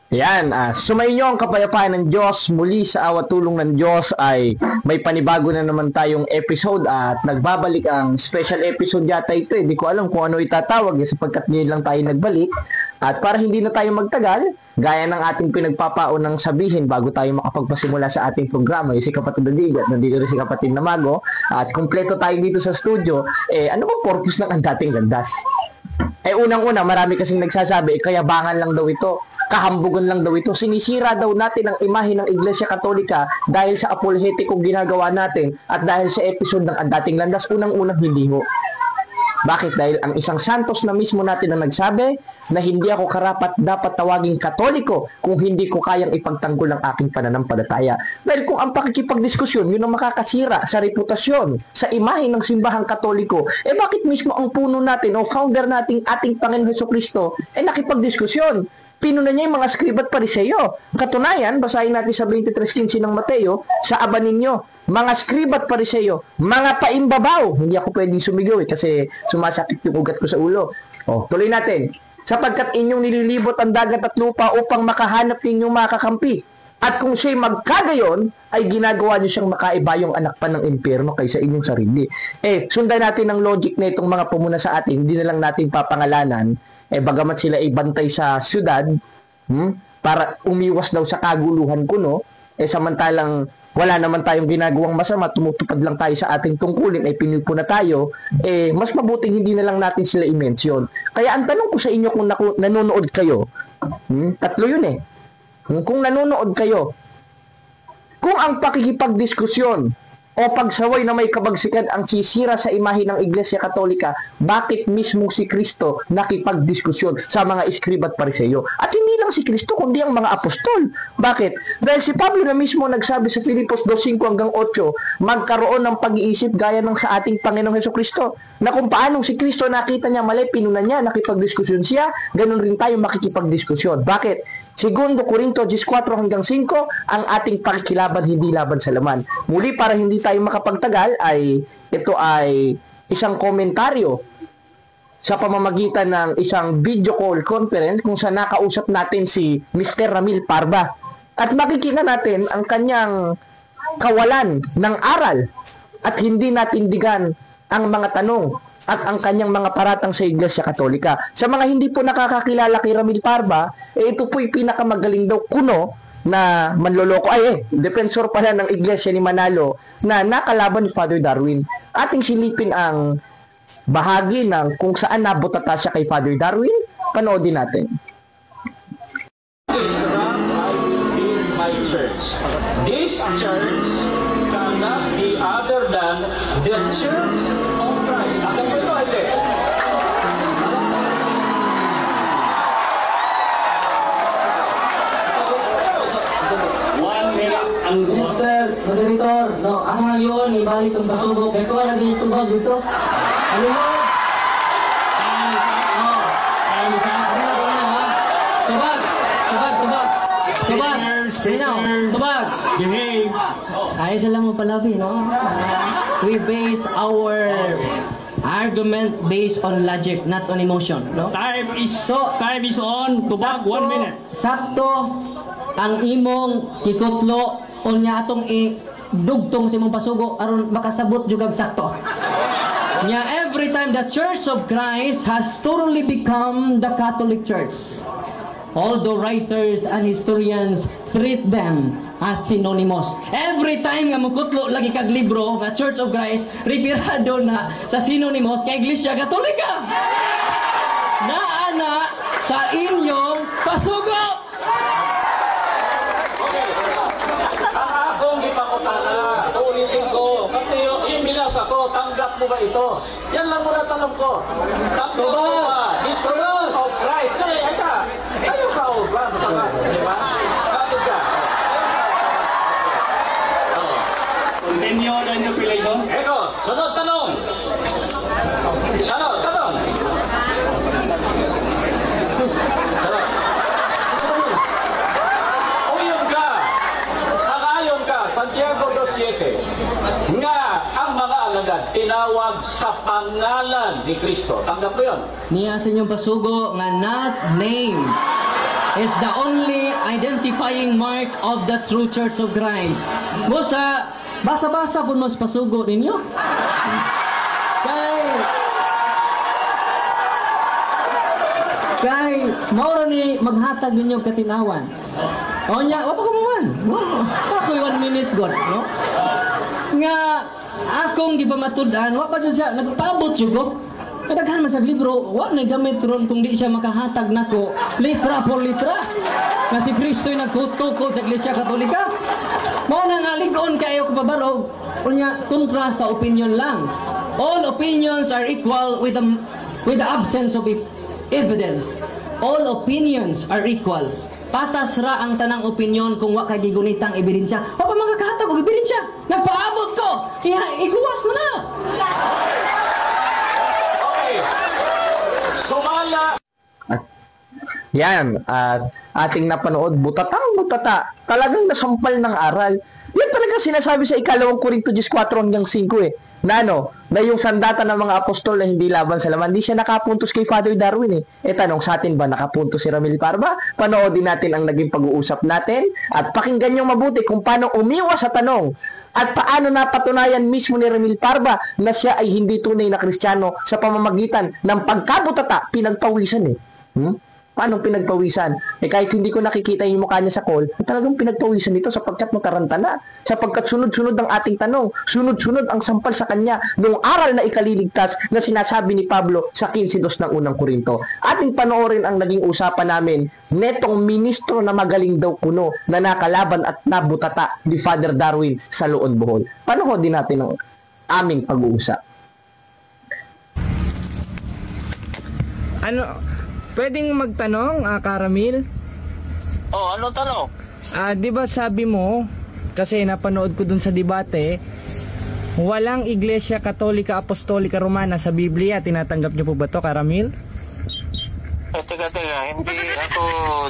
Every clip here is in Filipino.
Yan, sumainyo ang kapayapaan ng Diyos. Muli sa awa tulong ng Diyos ay may panibago na naman tayong episode at nagbabalik ang special episode yata ito. Hindi ko alam kung ano itatawag sapagkat ngayon lang tayo nagbalik. At para hindi na tayo magtagal, gaya ng ating pinagpapaunang sabihin bago tayo makapagpasimula sa ating programa, si Kapatid Rodrigo at nandito rin si Kapatid Namago at kumpleto tayo dito sa studio, ano bang purpose ng Ang Dating Landas? Unang-una, marami kasing nagsasabi, kayabangan lang daw ito, kahambugan lang daw ito, sinisira daw natin ang imahe ng Iglesia Katolika dahil sa apologetikong ginagawa natin at dahil sa episode ng Ang Dating Landas, unang-unang hindi ho. Bakit? Dahil ang isang santos na mismo natin ang nagsabi na hindi ako karapat dapat tawaging Katoliko kung hindi ko kayang ipagtanggol ang aking pananampalataya. Dahil kung ang pakikipagdiskusyon, yun ang makakasira sa reputasyon, sa imahe ng simbahang Katoliko, bakit mismo ang puno natin o founder nating ating Panginoon Hesukristo nakipagdiskusyon? Pinuna niya yung mga skriba at pariseyo. Katunayan, basahin natin sa 23:15 ng Mateo, sa aba ninyo, mga skriba at pariseyo, mga paimbabaw. Hindi ako pwedeng sumigaw kasi sumasakit yung ugat ko sa ulo. Tuloy natin. Sapagkat inyong nililibot ang dagat at lupa upang makahanap ninyong makakampi. At kung siya'y magkagayon, ay ginagawa niyo siyang makaibayong anak pa ng impyerno kaysa inyong sarili. Sundan natin ang logic na itong mga pumuna sa atin, hindi na lang natin papangalanan, bagamat sila ay bantay sa syudad, para umiwas daw sa kaguluhan kuno, samantalang wala naman tayong ginagawang masama, tumutupad lang tayo sa ating tungkulin, pinupuna tayo, mas mabuting hindi na lang natin sila i-mention. Kaya ang tanong ko sa inyo kung nanonood kayo, tatlo yun kung nanonood kayo, kung ang pakikipagdiskusyon o pagsaway na may kabagsikan ang sisira sa imahe ng Iglesia Katolika, bakit mismo si Kristo nakipagdiskusyon sa mga iskriba at pariseyo? At hindi lang si Kristo, kundi ang mga apostol. Bakit? Dahil si Pablo na mismo nagsabi sa Filipos 2:5-8, magkaroon ng pag-iisip gaya ng sa ating Panginoong Hesukristo, na kung paanong si Kristo nakita niya mali, pinuna niya, nakipagdiskusyon siya, ganun rin tayo makikipagdiskusyon. Bakit? Segundo Corinto 4:5, ang ating pakikilaban hindi laban sa laman. Muli, para hindi tayo makapagtagal, ito ay isang komentaryo sa pamamagitan ng isang video call conference kung saan nakausap natin si Mr. Ramil Parba. At makikita natin ang kanyang kawalan ng aral at hindi natindigan ang mga tanong at ang kanyang mga paratang sa Iglesia Katolika. Sa mga hindi po nakakakilala kay Ramil Parba, ito po'y pinakamagaling daw kuno na manloloko. Defensor pala ng Iglesia ni Manalo na nakalaban ni Father Darwin. Ating silipin ang bahagi ng kung saan nabutata siya kay Father Darwin. Panoodin natin. This church cannot be other than the church of Christ. Alam mo ito, hindi? Mr. Moderator, ako ngayon, ibalik ang pasubok. Kaya ko na dito ba dito? Ano mo? Tubag! Behave! Ayos lang mo palabi, no? We base our argument based on logic, not on emotion, no? Time is on. Tubag, 1 minute. Sakto ang imong kikutlo o niya atong dugtong sa imong pasugo aron makasabot jugag sakto. Every time the Church of Christ has totally become the Catholic Church, although writers and historians treat them as synonymous. Every time nga mukutlo lagi kag libro nga Church of Christ, referado na sa synonymous kay Iglesia Katolika. Naana sa inyong pasugo. Ang akong ipakutana, ulitin ko, kasi yung binasa ko, tanggap mo ba ito? Yan lang muna tanong ko. Tanggap mo ba? The Church of Christ. Kayo sa obra, masama, di ba? Kapit ka. Continue the interpellation. Eko, sunod tanong. Tanong. Sangayon ka, Santiago 2:7, nga ang mga alagad tinawag sa pangalan ni Kristo. Tanggap mo yun? Niya sa inyong pasugo nga not name. is the only identifying mark of the true Church of Christ. Busa, basa-basa po mas pasugo ninyo. Kay mauro ni maghatag ninyo katinawan. O nya, wapa ko man. Ako'y 1 minute god, no? Nga akong gipamatudan, wa pa jud siya nagpaabot jud ko. Kadaghan man sa libro, wa na gamit ron kung di siya makahatag nako litra por litra. Na si Kristo'y nagkutkod sa Iglesia Katolika. Mao na nga ligon kayo kababarog. Unya kontra sa opinion lang. All opinions are equal with the absence of evidence. All opinions are equal. Patas ra ang tanang opinion kung wa kay gigunitang ebidensya. O pa mga kahatag og ebidensya. Nagpaabot ko. Iguwas na. Okay. Sumala. Yan, at ating napanood, butata. Talagang nasampal ng aral. Yan talaga sinasabi sa 2 Korinto 4 hanggang 5 eh. Na yung sandata ng mga apostol na hindi laban sa laman, hindi siya nakapuntos kay Father Darwin eh. Tanong sa atin ba nakapuntos si Ramil Parba? Panoodin natin ang naging pag-uusap natin at pakinggan nyo mabuti kung paano umiwas sa tanong at paano napatunayan mismo ni Ramil Parba na siya ay hindi tunay na Kristiyano sa pamamagitan ng pagkabutata, pinagpawisan eh. Paano pinagpawisan? Kahit hindi ko nakikita yung mukha niya sa call, talagang pinagpawisan nito sa pagchat ng tarantana. Sapagkat sunod-sunod ang ating tanong, sunod-sunod ang sampal sa kanya noong aral na ikaliligtas na sinasabi ni Pablo sa 15:2 ng unang Korinto. Ating panoorin ang naging usapan namin netong ministro na magaling daw kuno na nakalaban at nabutata ni Father Darwin sa Loon, Bohol. Panoodin natin ang aming pag-uusap. Pwedeng magtanong, Karamil? Oh, ano tanong? Di ba sabi mo, kasi napanood ko dun sa debate, walang Iglesia Katolika Apostolika Romana sa Biblia. Tinatanggap niyo po ba to, Karamil? Teka, hindi ako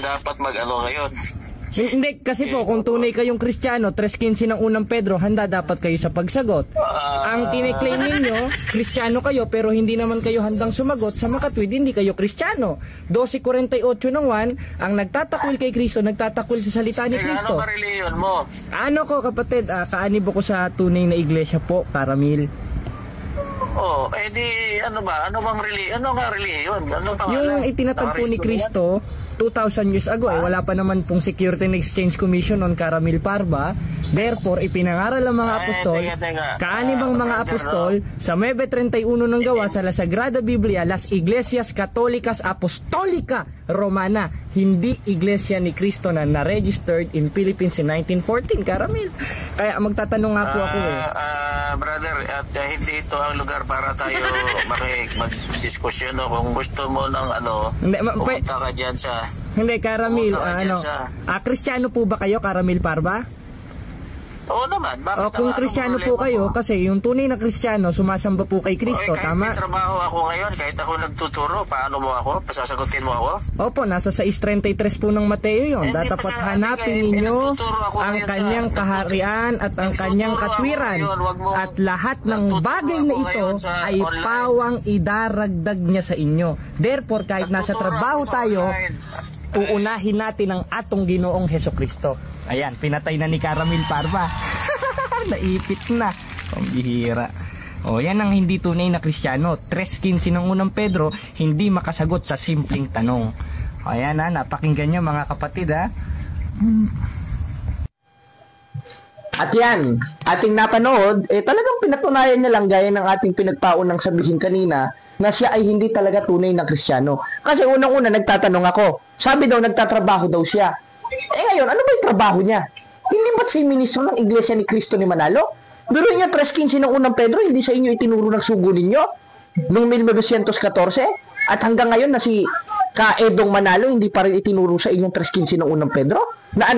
dapat mag-ano ngayon. Hindi, kasi po, kung tunay kayong Kristiyano, 3:15 ng unang Pedro, handa dapat kayo sa pagsagot. Ang tiniklaim ninyo, Kristiyano kayo, pero hindi naman kayo handang sumagot, sa makatwid, hindi kayo Kristiyano. 12:48 ng 1, ang nagtatakwil kay Kristo, nagtatakwil sa salita ni Kristo. Ano ba reliyon mo? Ano ko, kapatid, kaanib ko sa tunay na iglesia po, Karamil. Oh, di, ano ba? Ano bang reliyon? Ano nga reliyon? Ano pangalan? Yung itinatag po ni Kristo, 2,000 years ago, wala pa naman pong Security and Exchange Commission on Karamil Parba. Therefore, ipinangaral ang mga apostol, kaanib ang mga apostol, sa 9:31 ng gawa sa La Sagrada Biblia, Las Iglesias Católicas Apostolica Romana, hindi Iglesia ni Cristo na na-registered in Philippines in 1914, Karamil. Kaya magtatanong nga po ako brother, at hindi ito ang lugar para tayo mag-diskusyon. Kung gusto mo ng pumunta ka dyan sa... Hindi, Karamil, Kristiyano po ba kayo, Karamil Parba? Oo naman. Bakit kung Kristiyano po kayo, kasi yung tunay na Kristiyano, sumasamba po kay Kristo, tama? Kahit may trabaho ako ngayon, kahit ako nagtuturo, paano mo ako? Pasasagutin mo ako? Opo, nasa 6:33 po ng Mateo yun. Dapat hanapin ninyo ang kanyang kaharian at ang kanyang katwiran. At lahat ng bagay na ito ay pawang idaragdag niya sa inyo. Therefore, kahit nasa trabaho tayo, uunahin natin ang atong Ginoong Hesukristo. Ayan, pinatay na ni Karamil Parba. Naipit na. Ang bihira. Yan ang hindi tunay na Kristiyano. 3:15 ng unang Pedro, hindi makasagot sa simpleng tanong. Ayan napakinggan nyo mga kapatid At yan, ating napanood, talagang pinatunayan niya lang gaya ng ating pinagpaunang sabihin kanina na siya ay hindi talaga tunay na Kristiyano. Kasi unang-una nagtatanong ako, sabi daw nagtatrabaho daw siya. Ngayon, ano ba yung trabaho niya? Hindi ba't siya ministro ng Iglesia ni Cristo ni Manalo? Pero niya 3:15 ng unang Pedro, hindi sa inyo itinuro ng sugo ninyo? Noong 1914? At hanggang ngayon na si Kaedong Manalo, hindi pa rin itinuro sa inyong 3:15 ng unang Pedro? Na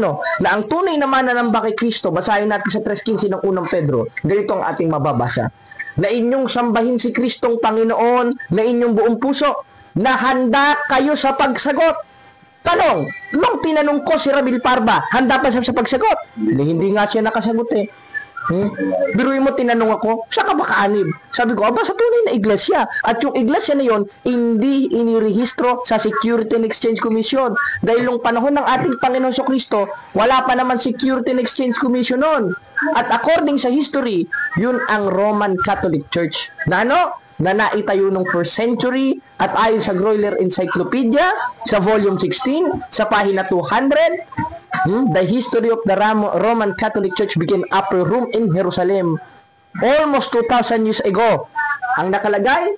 ang tunay na mananamba kay Kristo, basahin natin sa 3:15 ng unang Pedro, ganito ang ating mababasa. Na inyong sambahin si Kristong Panginoon, na inyong buong puso, na handa kayo sa pagsagot. Tanong, nung tinanong ko si Ramil Parba, handa pa siya sa pagsagot? Hindi nga siya nakasagot Biruin mo, tinanong ako, saan ka ba kaanib? Sabi ko, aba, sa tunay na iglesia. At yung iglesia na yon, hindi inirehistro sa Security and Exchange Commission. Dahil nung panahon ng ating Panginoon Kristo, wala pa naman Security and Exchange Commission noon. At according sa history, yun ang Roman Catholic Church. Na ano? Na naitayo nung 1st century at ayon sa Greuler Encyclopedia sa volume 16 sa pahina 200, the history of the Roman Catholic Church began upper room in Jerusalem almost 2,000 years ago. Ang nakalagay,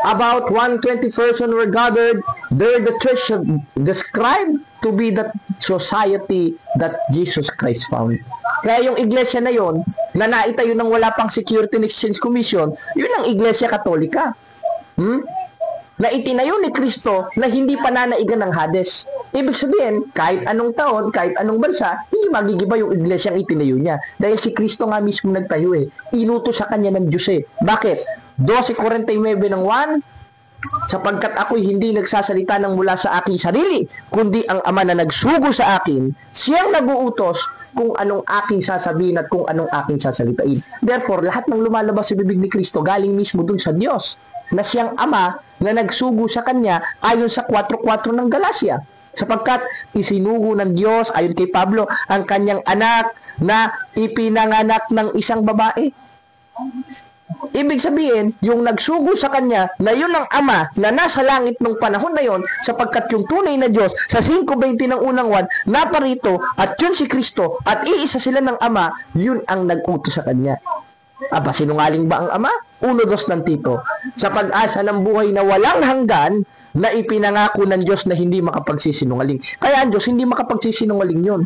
about 120 persons were gathered there. The church described to be the society that Jesus Christ found. Kaya yung iglesia na yon, na naitayo ng wala pang Security and Exchange Commission, yun ang Iglesia Katolika. Na itinayo ni Kristo na hindi pananaigan ng Hades. Ibig sabihin, kahit anong taon, kahit anong bansa, hindi magigiba yung iglesia ang itinayo niya. Dahil si Kristo nga mismo nagtayo Inutos sa kanya ng Diyos Bakit? 12:49 ng 1, sapagkat ako'y hindi nagsasalita ng mula sa aking sarili, kundi ang Ama na nagsugo sa akin, siyang naguutos kung anong aking sasabihin at kung anong aking sasalitain. Therefore, lahat ng lumalabas sa bibig ni Kristo galing mismo dun sa Diyos, na siyang Ama na nagsugo sa kanya ayon sa 4:4 ng Galacia. Sapagkat isinugo ng Diyos, ayon kay Pablo, ang kanyang anak na ipinanganak ng isang babae. Ibig sabihin, yung nagsugo sa kanya na yun ang Ama na nasa langit nung panahon na yon, sapagkat yung tunay na Diyos sa 5:20 ng unang 1 naparito at yun si Kristo at iisa sila ng Ama, yun ang nag-utos sa kanya. Aba, sinungaling ba ang Ama? 1:2 ng Tito. Sa pag-asa ng buhay na walang hanggan na ipinangako ng Diyos na hindi makapagsisinungaling. Kaya ang Diyos hindi makapagsisinungaling yun.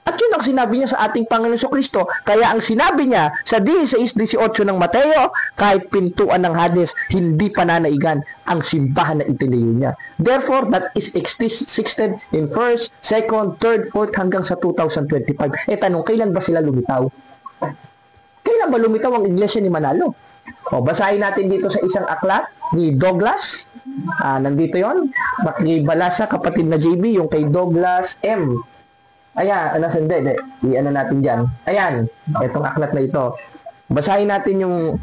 At yun ang sinabi niya sa ating Panginoon Kristo. Kaya ang sinabi niya sa 16:18 ng Mateo, kahit pintuan ng Hades, hindi pananaigan ang simbahan na itinayo niya. Therefore, that is existed in 1st, 2nd, 3rd, 4th hanggang sa 2025. Tanong, kailan ba sila lumitaw? Kailan ba lumitaw ang iglesia ni Manalo? Basahin natin dito sa isang aklat ni Douglas. Nandito yon. Makibalasa, kapatid na JB, yung kay Douglas M. Ayan, hindi. I-ano natin dyan. Ayan, itong aklat na ito. Basahin natin yung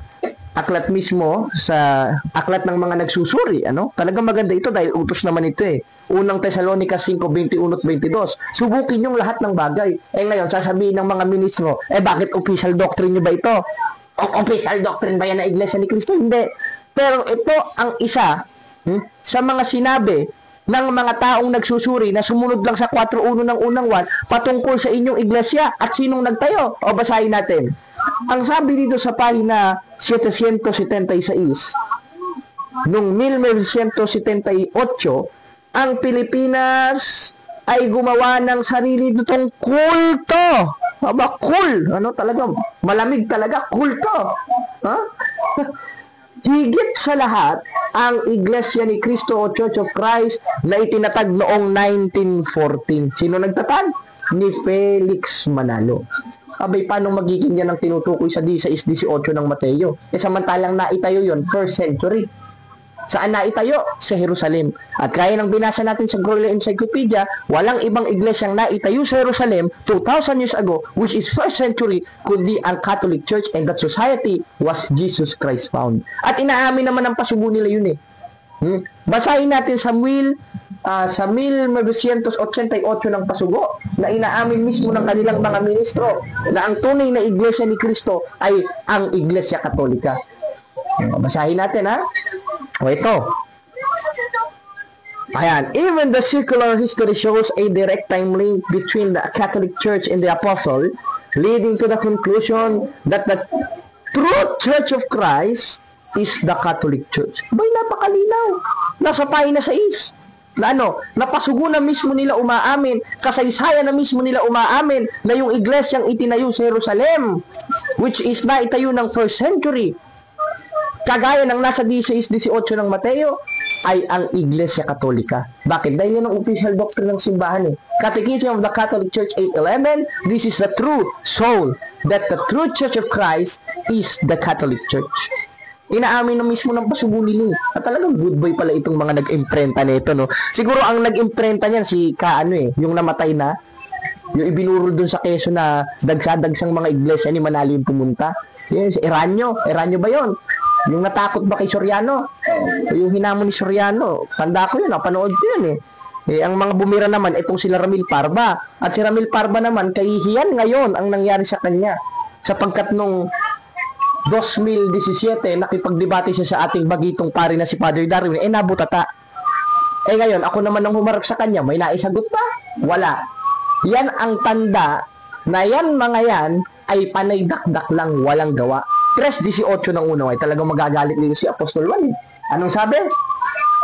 aklat mismo sa aklat ng mga nagsusuri. Talagang maganda ito dahil utos naman ito Unang Thessalonica 5:21-22. Subukin yung lahat ng bagay. Ngayon, sasabihin ng mga ministro, bakit official doctrine nyo ba ito? Official doctrine ba yan na Iglesia ni Cristo? Hindi. Pero ito ang isa sa mga sinabi ng mga taong nagsusuri na sumunod lang sa 4:1 ng unang 1 patungkol sa inyong iglesia at sinong nagtayo. Basahin natin. Ang sabi dito sa pahina 776, noong 1978, ang Pilipinas ay gumawa ng sarili nitong kulto. Cool. Talaga, malamig talaga, kulto. Higit sa lahat, ang Iglesia ni Cristo o Church of Christ na itinatag noong 1914. Sino nagtatag? Ni Felix Manalo. Abay, paano magiging yan ang tinutukoy sa 16:18 ng Mateo? Samantalang naitayo yon 1st century. Saan naitayo? Sa Jerusalem. At kaya ng binasa natin sa Greuler Encyclopedia, walang ibang iglesyang naitayo sa Jerusalem 2,000 years ago, which is 1st century, kundi ang Catholic Church, and that society was Jesus Christ found. At inaamin naman ang pasubo nila yun Basahin natin sa 1988 ng pasugo na inaamin mismo ng kanilang mga ministro na ang tunay na iglesia ni Kristo ay ang Iglesia Katolika. Basahin natin ito. Ayan. Even the secular history shows a direct time link between the Catholic Church and the Apostle, leading to the conclusion that the true Church of Christ is the Catholic Church. Bay, napakalinaw. Nasa pahina 6. Napasugo na mismo nila umaamin, kasaysayan na mismo nila umaamin na yung iglesyang itinayo sa Jerusalem, which is naitayo ng 1st century, kagaya ng nasa 16:18 ng Mateo, ay ang Iglesia Katolika. Bakit? Dahil yan ang official doctrine ng simbahan Catechism of the Catholic Church 8:11, this is the true soul, that the true Church of Christ is the Catholic Church. Inaamin na mismo ng pasubo nila At talagang good boy pala itong mga nag-imprenta nito, Siguro ang nag-imprenta niyan si yung namatay na Yung ibinuro dun sa Quezon na dagsa-dagsang mga iglesia ni Manalo yung pumunta. Yes, Eranyo ba yon? Yung natakot ba kay Soriano? Yung hinamon ni Soriano, tanda ko yun, napanood ko yun eh. Ang mga bumira naman, itong sila Ramil Parba. At si Ramil Parba naman, kahihiyan ngayon ang nangyari sa kanya. Sapagkat nung 2017, nakipagdebate siya sa ating bagitong pari na si Padre Darwin, nabutata. Ngayon, ako naman ang humarap sa kanya, may naisagot pa? Wala. Yan ang tanda na yan mga yan ay panay dakdak lang, walang gawa. 3:18 ng uno ay talagang magagalit nito si Apostol Juan. Anong sabi?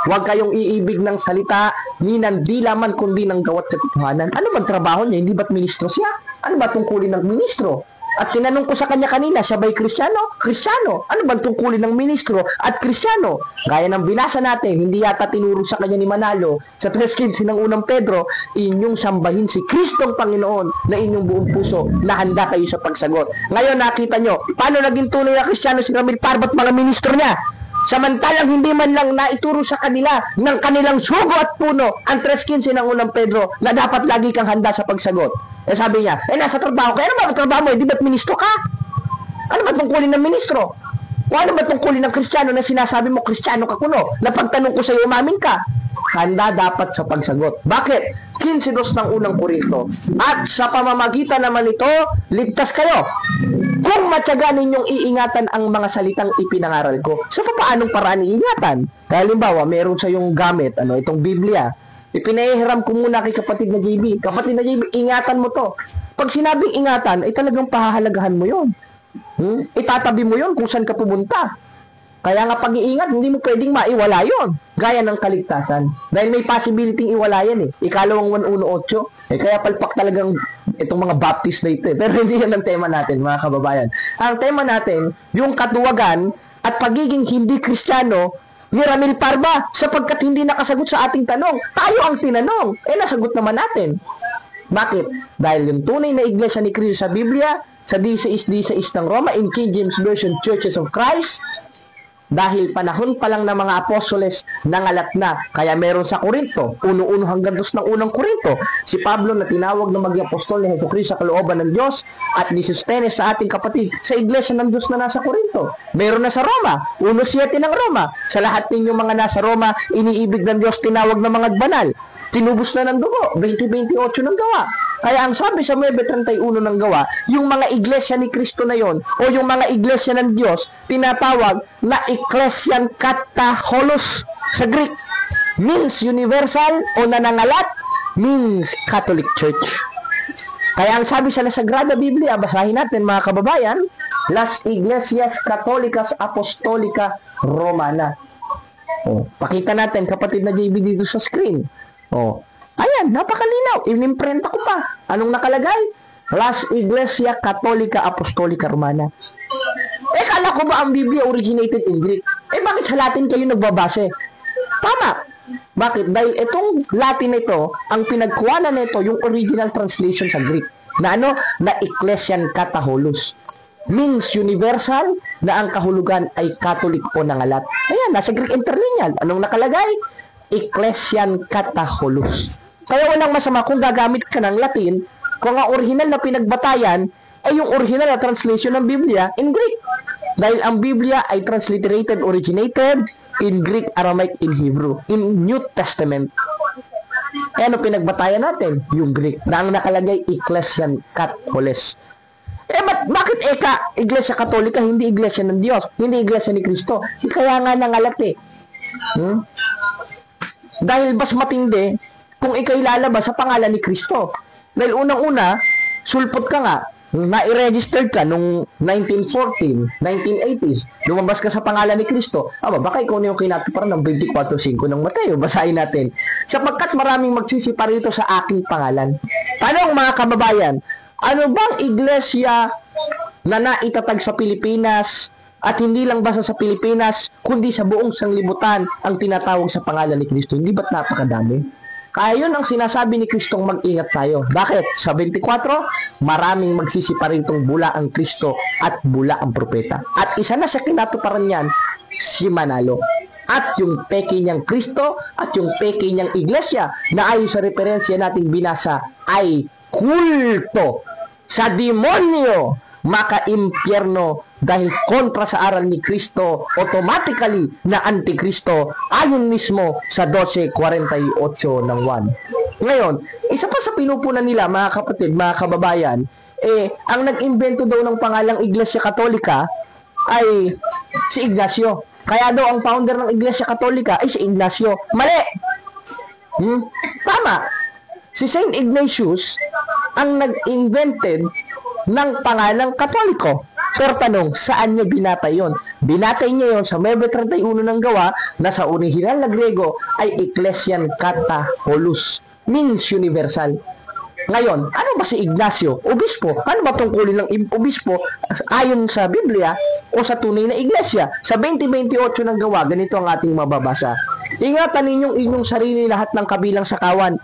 Huwag kayong iibig ng salita ni ng di laman kundi ng gawat katotohanan. Ano bang trabaho niya? Hindi ba't ministro siya? Ano ba tungkulin ng ministro? At tinanong ko sa kanya kanina, siya ba'y Kristiyano? Kristiyano. Ano bang tungkulin ng ministro at Kristiyano? Gaya ng binasa natin, hindi yata tinuro sa kanya ni Manalo sa 3:15 ng unang Pedro, inyong sambahin si Kristong Panginoon na inyong buong puso na handa kayo sa pagsagot. Ngayon nakita nyo, paano naging tunay na Kristiyano si Ramil Parba at mga ministro niya? Samantalang hindi man lang naituro sa kanila ng kanilang sugo at puno ang 3:15 ng unang Pedro na dapat lagi kang handa sa pagsagot. Sabi niya, nasa trabaho ka. Ano ba ang trabaho mo? Di ba't ministro ka? Ano ba tungkulin ng ministro? O ano ba tungkulin ng Kristiyano na sinasabi mo Kristiyano ka kuno? Na pagtanong ko sa iyo, umamin ka? Handa dapat sa pagsagot. Bakit? 15:2 ng unang Korinto. At sa pamamagitan naman ito, ligtas kayo. Kung matyaga ninyong iingatan ang mga salitang ipinangaral ko. Sa paanong paraan iingatan? Halimbawa, meron sa yung gamit, itong Biblia. Ipinahiram ko muna kay kapatid na JB. Kapatid na JB, ingatan mo to. Pag sinabing ingatan, ay talagang pahahalagahan mo yun. Itatabi mo yun kung saan ka pumunta. Kaya nga pag-iingat, hindi mo pwedeng maiwala yun. Gaya ng kaligtasan. Dahil may possibility iwala yan eh. Ikalawang 1:18. Kaya palpak talagang itong mga Baptist na ito eh. Pero hindi yan ang tema natin, mga kababayan. Ang tema natin, yung katuwagan at pagiging hindi Kristiyano ni Ramil Parba sapagkat hindi nakasagot sa ating tanong. Tayo ang tinanong. Nasagot naman natin. Bakit? Dahil yung tunay na iglesia ni Cristo sa Biblia, sa 16:16 ng Roma, in King James Version, Churches of Christ, dahil panahon pa lang ng mga apostoles nangalat na. Kaya meron sa Korinto, 1:1 hanggang 2 ng unang Korinto, si Pablo na tinawag na maging apostol ni Jesucristo sa kalooban ng Diyos at ni Sostenes sa ating kapatid sa iglesia ng Diyos na nasa Korinto. Meron na sa Roma, 1:7 ng Roma. Sa lahat ninyong mga nasa Roma, iniibig ng Diyos, tinawag na mga banal. Tinubos na ng dugo, 20:28 ng gawa. Kaya ang sabi sa 9:31 ng gawa, yung mga iglesia ni Kristo na yon o yung mga iglesia ng Diyos, tinatawag na Ecclesian Kataholos sa Greek. Means universal o nanangalat, means Catholic Church. Kaya ang sabi sa Sagrada Biblia, basahin natin mga kababayan, Las Iglesias Católicas Apostolica Romana. Pakita natin kapatid na JB dito sa screen. Ayan, napakalinaw. Inimprenta ko pa. Anong nakalagay? Las Iglesia Católica Apostolica Romana. Kala ko ba ang Biblia originated in Greek? Bakit sa Latin kayo nagbabase? Tama. Bakit? Dahil itong Latin ito, ang pinagkuhanan nito, yung original translation sa Greek. Na Na Ecclesian Kataholos. Means universal na ang kahulugan ay Catholic o nangalat. Ayan, nasa Greek interlineal. Anong nakalagay? Ecclesian Kataholos. Kaya walang masama kung gagamit ka ng Latin, kung ang original na pinagbatayan ay yung original na translation ng Biblia in Greek. Dahil ang Biblia ay transliterated, originated in Greek, Aramaic, in Hebrew, in New Testament. Ano pinagbatayan natin? Yung Greek, na ang nakalagay Ecclesian Kataholos. Bakit Iglesia Katolika, hindi Iglesia ng Diyos, hindi Iglesia ni Kristo? Kaya nga nangalat eh. Dahil mas matindi kung ikay lalabas sa pangalan ni Kristo. Dahil unang-una, sulpot ka nga, na-registered ka nung 1914, 1980s, lumabas ka sa pangalan ni Kristo, baka ikaw na yung kinatuparan ng 24:5 ng Mateo. Basahin natin. Sapagkat maraming magsisipar rito sa aking pangalan. Tanong mga kababayan, ano bang iglesia na naitatag sa Pilipinas at hindi lang basta sa Pilipinas, kundi sa buong sanglibutan ang tinatawag sa pangalan ni Kristo? Hindi ba't napakadami? Kaya yun ang sinasabi ni Kristong mag-ingat tayo. Bakit? Sa 24, maraming magsisipar ritong bula ang Kristo at bula ang propeta. At isa na sa kinatuparan niyan, si Manalo. At yung peke niyang Kristo at yung peke niyang iglesia na ayon sa referensya nating binasa ay kulto sa demonyo, maka-impyerno dahil kontra sa aral ni Kristo, automatically na antikristo ayon mismo sa 12:48 ng 1. Ngayon, isa pa sa pinupunan nila, mga kapatid, mga kababayan, ang nag-imbento daw ng pangalang Iglesia Katolika ay si Ignacio. Kaya daw ang founder ng Iglesia Katolika ay si Ignacio. Mali! Tama! Si Saint Ignatius ang nag-invented ng pangalang Katoliko. Pero tanong, saan niya binatay yon? Binatay niya yon sa Mebe 31 ng Gawa na sa orihinal na Grego ay Ecclesian Kataholos, means universal. Ngayon, ano ba si Ignacio? Obispo. Ano ba tungkulin ng obispo ayon sa Biblia o sa tunay na iglesia? Sa 20:28 ng Gawa, ganito ang ating mababasa. Ingatan ninyong inyong sarili lahat ng kabilang sakawan,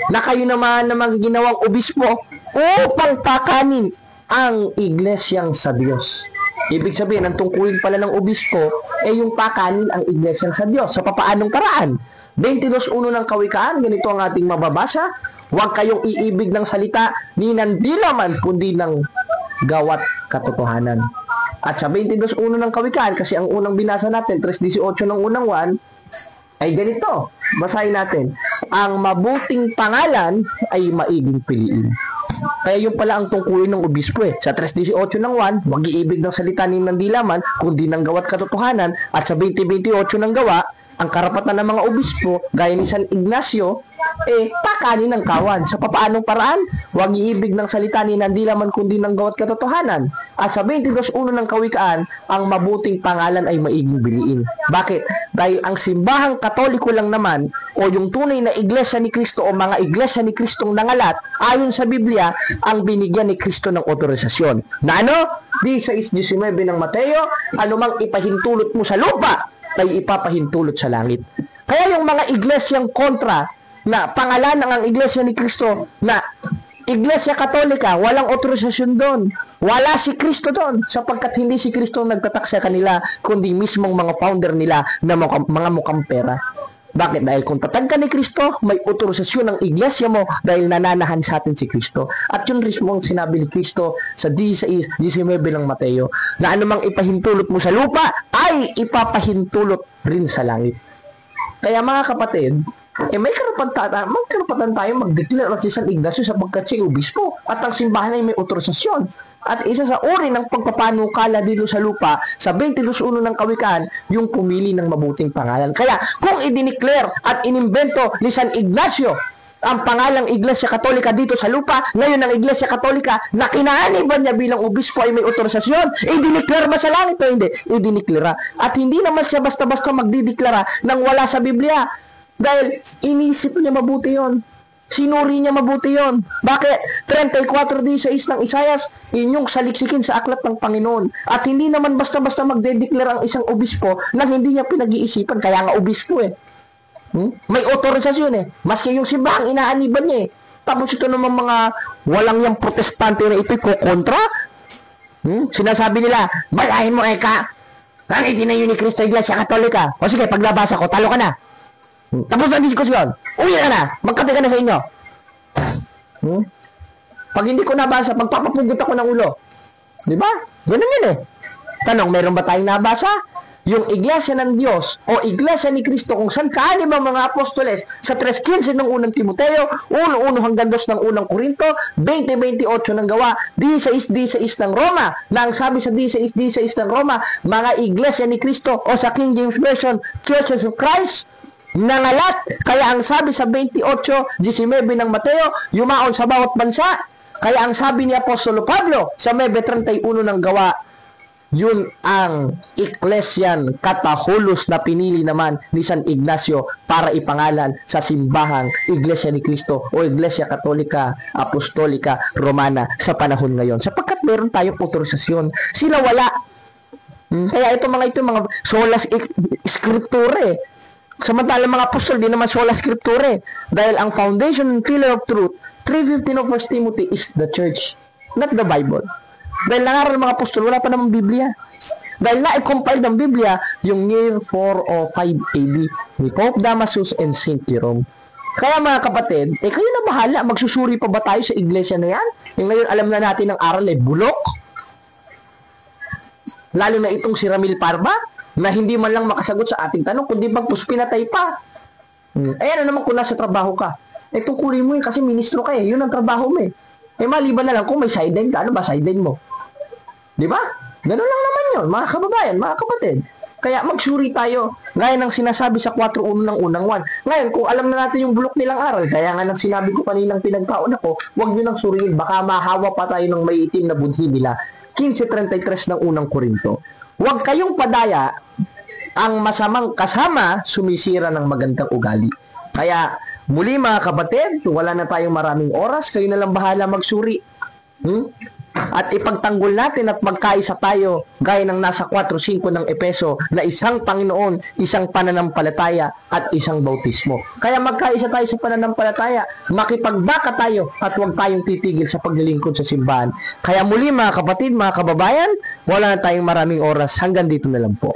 na kayo naman na magiginawang obispo upang takanin ang iglesyang sa Diyos. Ibig sabihin, ang tungkulin pala ng obispo ay yung pakanin ang iglesyang sa Diyos. Sa papaanong paraan? 22:1 ng Kawikaan, ganito ang ating mababasa. Huwag kayong iibig ng salita ni nandilaman, kundi ng gawat katotohanan. At sa 22:1 ng Kawikaan, kasi ang unang binasa natin, 3:18 ng unang 1, ay ganito. Basahin natin. Ang mabuting pangalan ay maiging piliin. Kaya yung pala ang tungkulin ng obispo Sa 3:18 ng 1, huwag iibig ng salita ni nandilaman, kundi ng gawat katotohanan. At sa 20:28 ng Gawa, ang karapatan ng mga obispo, gaya ni San Ignacio, pakanin ng kawan. Sa papaanong paraan? Huwag iibig ng salita ni nandilaman, kundi ng gawat katotohanan. At sa 22:1 ng Kawikaan, ang mabuting pangalan ay maiging biliin. Bakit? Dahil ang simbahang Katoliko lang naman, o yung tunay na iglesia ni Kristo o mga iglesia ni Kristong nangalat, ayon sa Biblia, ang binigyan ni Kristo ng otorisasyon. Na ano? 16:19 ng Mateo, anumang ipahintulot mo sa lupa, ay ipapahintulot sa langit. Kaya yung mga iglesyang kontra na pangalan ng ang iglesia ni Kristo na Iglesia Katolika, walang otorisasyon doon. Wala si Kristo doon, sapagkat hindi si Kristo nagtatak sa kanila, kundi mismong mga founder nila na mga mukhang pera. Bakit? Dahil kung tatag ka ni Kristo, may otorisasyon ng iglesia mo dahil nananahan sa atin si Kristo. At yun mismo ang sinabi ni Kristo sa 16:19 ng Mateo, na anumang ipahintulot mo sa lupa, ay ipapahintulot rin sa langit. Kaya mga kapatid, may karapatan tayo mag-declare si San Ignacio sapagkat siya obispo at ang simbahan ay may otorisasyon. At isa sa uri ng pagpapanukala dito sa lupa, sa 22:1 ng Kawikaan, yung pumili ng mabuting pangalan. Kaya kung idineclare at inimbento ni San Ignacio ang pangalang Iglesia Katolika dito sa lupa, ngayon ang Iglesia Katolika na kinaaniban niya bilang obispo ay may otorisasyon, idineclare ba sa langit o hindi? Idineclare. At hindi naman siya basta-basta magdideklara nang wala sa Biblia. Dahil inisip niya mabuti yon. Sinuri niya mabuti yon. Bakit? 34:16 ng Isayas, inyong saliksikin sa aklat ng Panginoon. At hindi naman basta-basta magdedeklara ang isang obispo nang hindi niya pinag-iisipan. Kaya nga obispo May otorisasyon Maski yung simbahang inaaniban niya Tapos ito naman mga walang yung protestante na ito'y kukontra. Sinasabi nila, balahin mo ka. Ang itinayo ni Kristo Iglesia Katolika. O sige, paglabasa ko, talo ka na. Tapos na diskusyon. Uwi ka na. Magkape ka na sa inyo. Pag hindi ko nabasa, magpapapugot ako ng ulo. Di ba? Ganun yun Tanong, meron ba tayong nabasa? Yung iglesia ng Diyos o iglesia ni Kristo kung saan kaanib ang mga apostoles sa 3:15 ng unang Timoteo, 1:1 hanggang 2 ng unang Korinto, 20:28 ng Gawa, 16:16 ng Roma, na ang sabi sa 16:16 ng Roma, mga iglesia ni Kristo o sa King James Version, Churches of Christ, nangalat. Kaya ang sabi sa 28:19 ng Mateo, yumaon sa bawat bansa. Kaya ang sabi ni Apostolo Pablo sa Mebe 31 ng Gawa, yun ang Ecclesian Kataholos na pinili naman ni San Ignacio para ipangalan sa simbahang Iglesia ni Kristo o Iglesia Katolika Apostolika Romana sa panahon ngayon. Sapagkat meron tayong otorisasyon. Sila wala. Kaya ito mga sola scriptura Samantalang mga apostol, di naman sola scriptura Dahil ang foundation and pillar of truth, 3:15 of 1 Timothy is the church, not the Bible. Dahil nangaral ng mga apostol, wala pa namang Biblia. Dahil na-compile ng Biblia yung year 4 o 5 AD ni Pope Damasus and Saint Jerome. Kaya mga kapatid, kayo na bahala, magsusuri pa ba tayo sa iglesia na yan? Yung ngayon alam na natin ang aral bulok. Lalo na itong si Ramil Parba, na hindi man lang makasagot sa ating tanong, kundi bagpus pinatay pa. Ano naman kung nasa trabaho ka? Tungkulin mo kasi ministro ka yun ang trabaho mo maliban na lang kung may sideline ka, ano ba sideline mo? Di ba? Ganun lang naman yun, mga kababayan, mga kapatid. Kaya magsuri tayo. Gaya ng sinasabi sa 4.1 ng unang 1. Ngayon, kung alam na natin yung bulok nilang aral, kaya nga nang sinabi ko kaninang pinagkaon ako, huwag nyo nang suriin. Baka mahawa pa tayo ng may itim na budhi nila. 15:33 ng unang Korinto. Huwag kayong padaya, ang masamang kasama sumisira ng magandang ugali. Kaya, muli mga kapatid, wala na tayong maraming oras, kayo na lang bahala magsuri. At ipagtanggol natin at magkaisa tayo gaya ng nasa 4.5 ng Epeso na isang Panginoon, isang pananampalataya at isang bautismo. Kaya magkaisa tayo sa pananampalataya, makipagbaka tayo at huwag tayong titigil sa paglilingkod sa simbahan. Kaya muli mga kapatid, mga kababayan, wala na tayong maraming oras, hanggang dito na lang po.